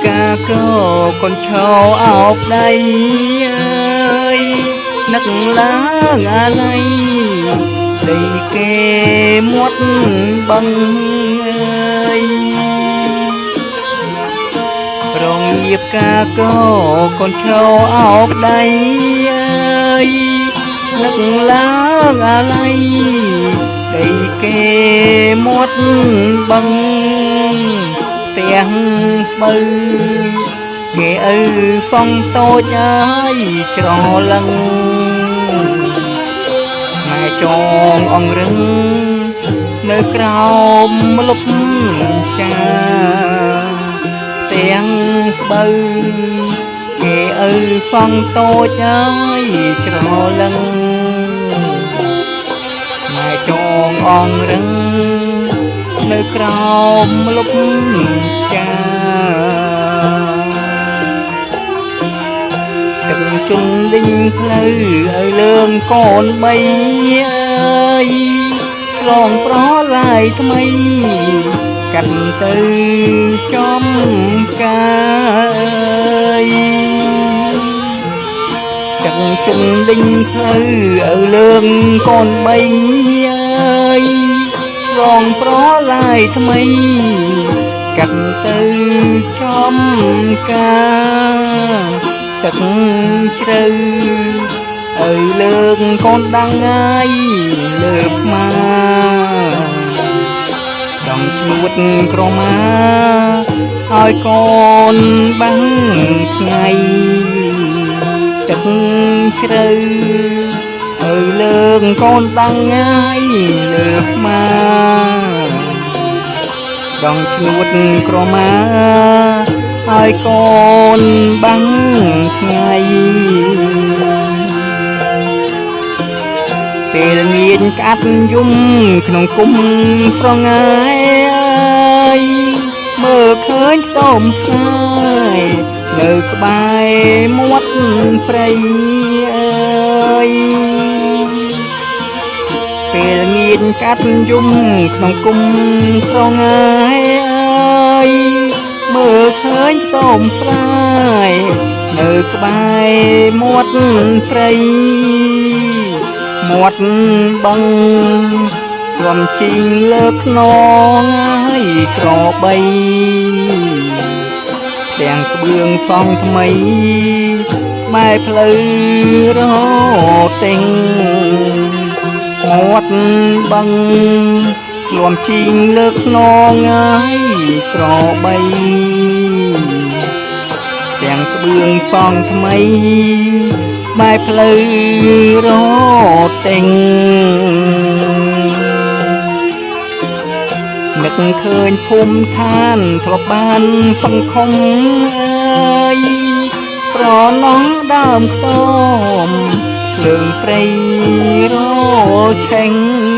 ca cơ con trâu áo đầy ơi nấc lá ngã lây đầy kê muốt băng ơi rong nhịp ca cơ con trâu áo đầy ơi nấc lá ngã lây đầy kê muốt băng tiếng bư kẻ ư phong tôi ơi trò lăng mẹ tròn ông rừng nơi cao lúc cha tiếng bư kẻ ư phong tôi ơi trò lăng mẹ tròn ông rừng nơi cao lúc cha từng chung đinh lư ở lương con bay ơi lòng đó lại thay cành từ chóm ca ơi từng chung đinh lư ở lương con bay ơi lòng đó lại thay cành từ chóm ca thật trừ ở lương con đang ai lợp mà đồng chuột cro má ơi con bắn ngày thật trừ ở lương con đang ai lợp mà đồng chuột cro má ơi con bắn ngàyពេលមានកាត់យំក្នុងគុំស្រងាយមើលឃើញខ្ទមស្ងាយនៅក្បែរមាត់ព្រៃអើយពេលមានកាត់យំក្នុងគុំស្រងាយអើយមើលឃើញខ្ទមស្ងាយនៅក្បែរមាត់ព្រៃមាត់បឹងរំជីងលើខ្នងហើយក្របីទាំងក្បឿងសង់ថ្មីបែរផ្លូវរតេងមាត់បឹងរំជីងលើខ្នងហើយក្របីទាំងក្បឿងសង់ថ្មីបែរផ្លូវរតេងនឹកឃើញភូមិឋានធ្លាប់បានសង្ឃុំអើយប្រឡងដើមខ្ទមភ្លើងព្រៃរឆេង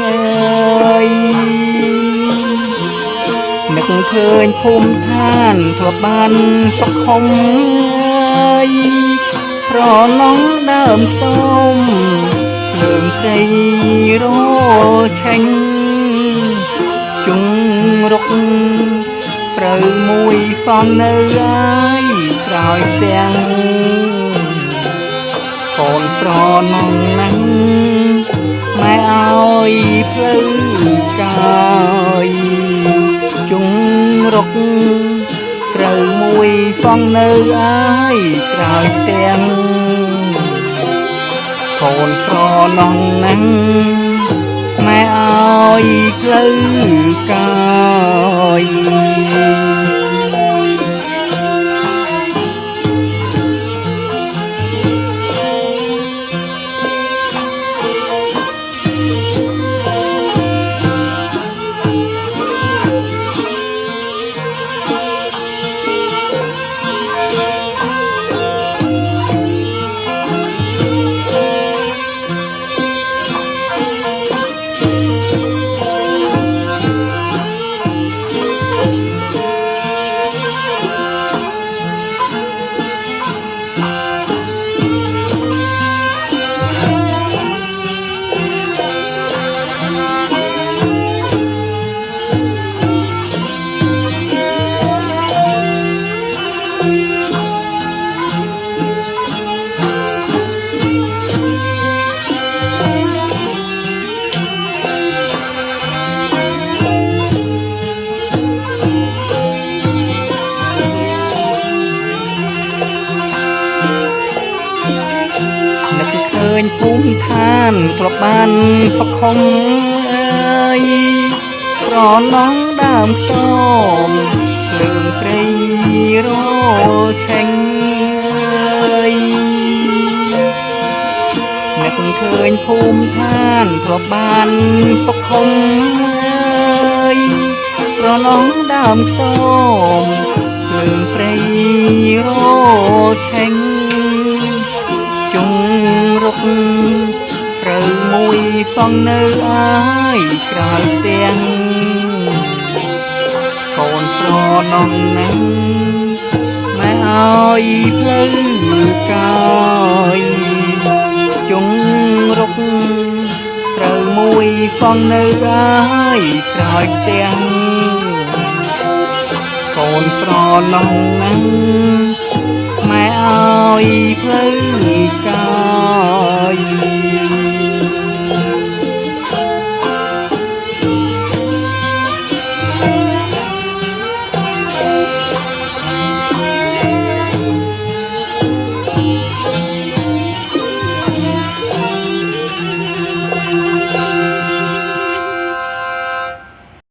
អើយនឹកឃើញភូមិឋានធ្លាប់បានសង្ឃុំអើយប្រឡងដើមខ្ទមភ្លើងព្រៃរឆេងជុងរុកព្រើមួយសងនៅហើយក្រោយទាំងកូនប្រណងណាំងម៉ែឲ្យភ្លៅកាយជុងរុកព្រើមួយសងនៅហើយក្រោយទាំងកូនប្រណងណាំងម៉ែឲ្យផ្លូវកាយ ធានធ្លាប់បានសុខុមអើយប្រណងដើមខ្ទមភ្លើងព្រៃរឆេងអើយនឹកឃើញភូមិឋានធ្លាប់បានសុខុមអើយប្រណងដើមខ្ទមភ្លើងព្រៃរឆេងជុងរុកត្រូវមួយសងនៅអើយក្រោយផ្ទាំងកូនប្រណងនឹងម៉ែអើយផ្លូវកាយជុងរុកត្រូវមួយសងនៅអើយក្រោយផ្ទាំងកូនប្រណងនឹងម៉ែអើយផ្លូវកាយ